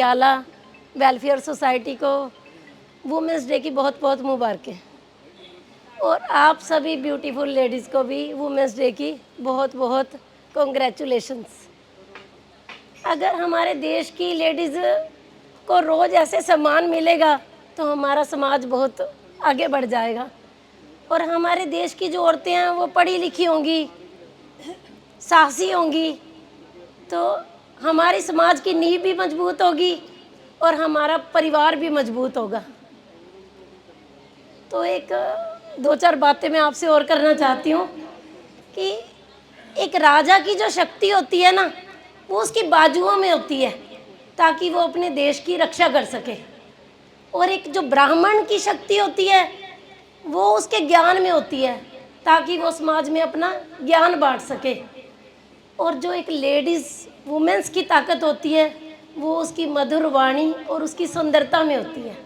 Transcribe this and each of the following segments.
आला welfare society को women's day की बहुत बहुत मुबारकें और आप सभी ब्यूटीफुल लेडीज़ को भी वुमेंस डे की बहुत बहुत कॉन्ग्रेचुलेशंस। अगर हमारे देश की लेडीज़ को रोज़ ऐसे सम्मान मिलेगा तो हमारा समाज बहुत आगे बढ़ जाएगा और हमारे देश की जो औरतें हैं वो पढ़ी लिखी होंगी, साहसी होंगी, तो हमारे समाज की नींव भी मजबूत होगी और हमारा परिवार भी मजबूत होगा। तो एक दो चार बातें मैं आपसे और करना चाहती हूँ कि एक राजा की जो शक्ति होती है ना, वो उसकी बाजुओं में होती है ताकि वो अपने देश की रक्षा कर सके, और एक जो ब्राह्मण की शक्ति होती है वो उसके ज्ञान में होती है ताकि वो समाज में अपना ज्ञान बांट सके, और जो एक लेडीज़ वुमेन्स की ताकत होती है वो उसकी मधुर वाणी और उसकी सुंदरता में होती है।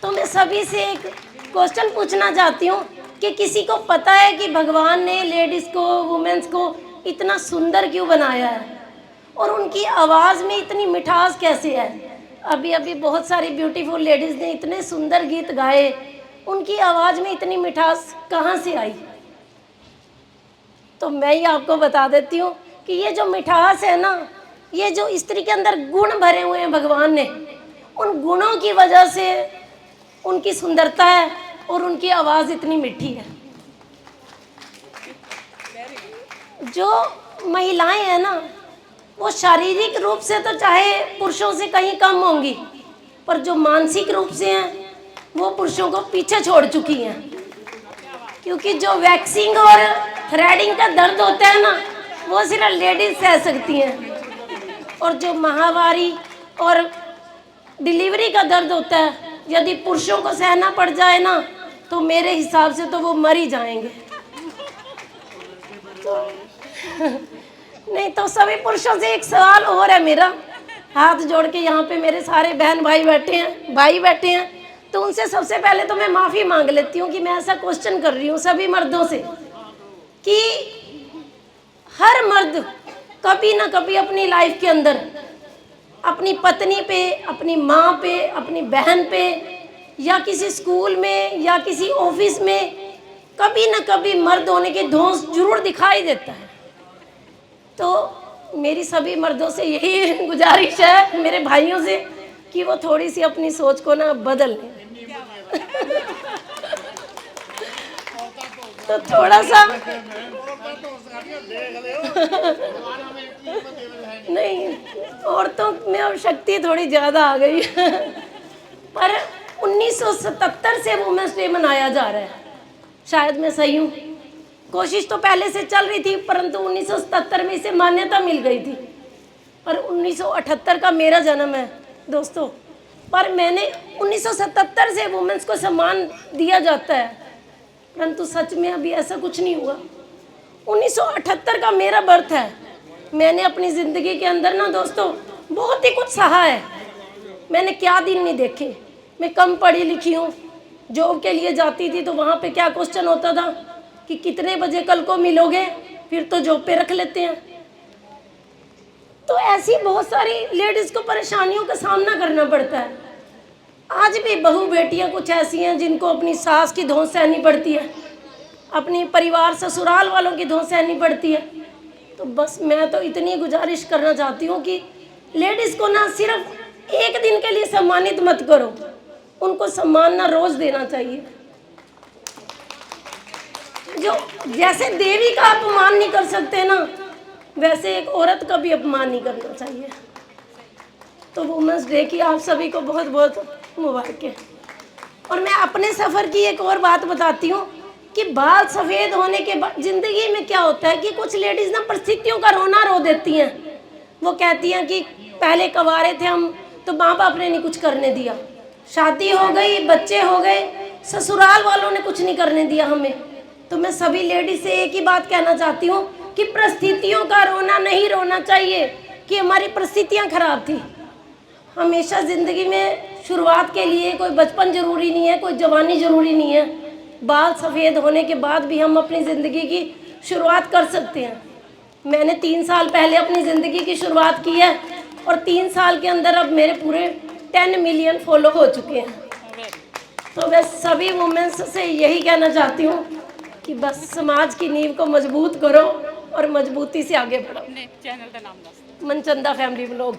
तो मैं सभी से एक क्वेश्चन पूछना चाहती हूँ कि किसी को पता है कि भगवान ने लेडीज़ को, वुमेन्स को इतना सुंदर क्यों बनाया है और उनकी आवाज़ में इतनी मिठास कैसे है? अभी अभी बहुत सारी ब्यूटीफुल लेडीज़ ने इतने सुंदर गीत गाए, उनकी आवाज़ में इतनी मिठास कहाँ से आई? तो मैं ही आपको बता देती हूँ कि ये जो मिठास है ना, ये जो स्त्री के अंदर गुण भरे हुए हैं भगवान ने, उन गुणों की वजह से उनकी सुंदरता है और उनकी आवाज़ इतनी मीठी है। जो महिलाएं हैं ना, वो शारीरिक रूप से तो चाहे पुरुषों से कहीं कम होंगी, पर जो मानसिक रूप से हैं वो पुरुषों को पीछे छोड़ चुकी हैं, क्योंकि जो वैक्सिंग और थ्रेडिंग का दर्द होता है ना, वो सिर्फ लेडीज सह सकती हैं, और जो माहवारी और डिलीवरी का दर्द होता है यदि पुरुषों को सहना पड़ जाए ना, तो मेरे हिसाब से तो वो मर ही जाएंगे। तो नहीं तो सभी पुरुषों से एक सवाल और है मेरा, हाथ जोड़ के यहाँ पे मेरे सारे बहन भाई बैठे हैं, तो उनसे सबसे पहले तो मैं माफ़ी मांग लेती हूँ कि मैं ऐसा क्वेश्चन कर रही हूँ सभी मर्दों से कि हर मर्द कभी ना कभी अपनी लाइफ के अंदर अपनी पत्नी पे, अपनी माँ पे, अपनी बहन पे, या किसी स्कूल में या किसी ऑफिस में कभी ना कभी मर्द होने के दोष जरूर दिखाई देता है। तो मेरी सभी मर्दों से यही गुजारिश है, मेरे भाइयों से, कि वो थोड़ी सी अपनी सोच को ना बदल लें। तो थोड़ा सा नहीं, औरतों में अब शक्ति थोड़ी ज़्यादा आ गई पर 1977 से वुमेन्स डे मनाया जा रहा है, शायद मैं सही हूँ। कोशिश तो पहले से चल रही थी, परंतु 1977 में इसे मान्यता मिल गई थी, पर 1978 का मेरा जन्म है दोस्तों, पर मैंने 1977 से वुमेन्स को सम्मान दिया जाता है, परंतु सच में अभी ऐसा कुछ नहीं हुआ। 1978 का मेरा बर्थ है। मैंने अपनी ज़िंदगी के अंदर ना दोस्तों बहुत ही कुछ सहा है। मैंने क्या दिन नहीं देखे। मैं कम पढ़ी लिखी हूँ, जॉब के लिए जाती थी तो वहाँ पे क्या क्वेश्चन होता था कि कितने बजे कल को मिलोगे, फिर तो जॉब पे रख लेते हैं। तो ऐसी बहुत सारी लेडीज़ को परेशानियों का सामना करना पड़ता है। आज भी बहू बेटियां कुछ ऐसी हैं जिनको अपनी सास की धौंस सहनी पड़ती है, अपनी परिवार ससुराल वालों की धौंस सहनी पड़ती है। तो बस मैं तो इतनी गुजारिश करना चाहती हूँ कि लेडीज़ को ना सिर्फ एक दिन के लिए सम्मानित मत करो, उनको सम्मान ना रोज़ देना चाहिए। जो जैसे देवी का अपमान नहीं कर सकते ना, वैसे एक औरत का भी अपमान नहीं करना चाहिए। तो वुमेन्स डे की आप सभी को बहुत बहुत मुबारकें। और मैं अपने सफ़र की एक और बात बताती हूँ कि बाल सफ़ेद होने के बाद ज़िंदगी में क्या होता है कि कुछ लेडीज़ ना परिस्थितियों का रोना रो देती हैं। वो कहती हैं कि पहले कवारे थे हम तो माँ बाप ने नहीं कुछ करने दिया, शादी हो गई, बच्चे हो गए, ससुराल वालों ने कुछ नहीं करने दिया हमें। तो मैं सभी लेडीज़ से एक ही बात कहना चाहती हूँ कि परिस्थितियों का रोना नहीं रोना चाहिए कि हमारी परिस्थितियाँ खराब थी। हमेशा ज़िंदगी में शुरुआत के लिए कोई बचपन ज़रूरी नहीं है, कोई जवानी ज़रूरी नहीं है। बाल सफ़ेद होने के बाद भी हम अपनी ज़िंदगी की शुरुआत कर सकते हैं। मैंने 3 साल पहले अपनी ज़िंदगी की शुरुआत की है और 3 साल के अंदर अब मेरे पूरे 10 मिलियन फॉलो हो चुके हैं। तो मैं सभी वुमेन्स से यही कहना चाहती हूँ कि बस समाज की नींव को मजबूत करो और मजबूती से आगे बढ़ो। चैनल का नाम दस। Manchanda family vlog.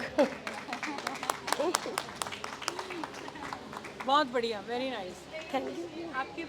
बहुत बढ़िया, वेरी नाइस। Thank you. आपकी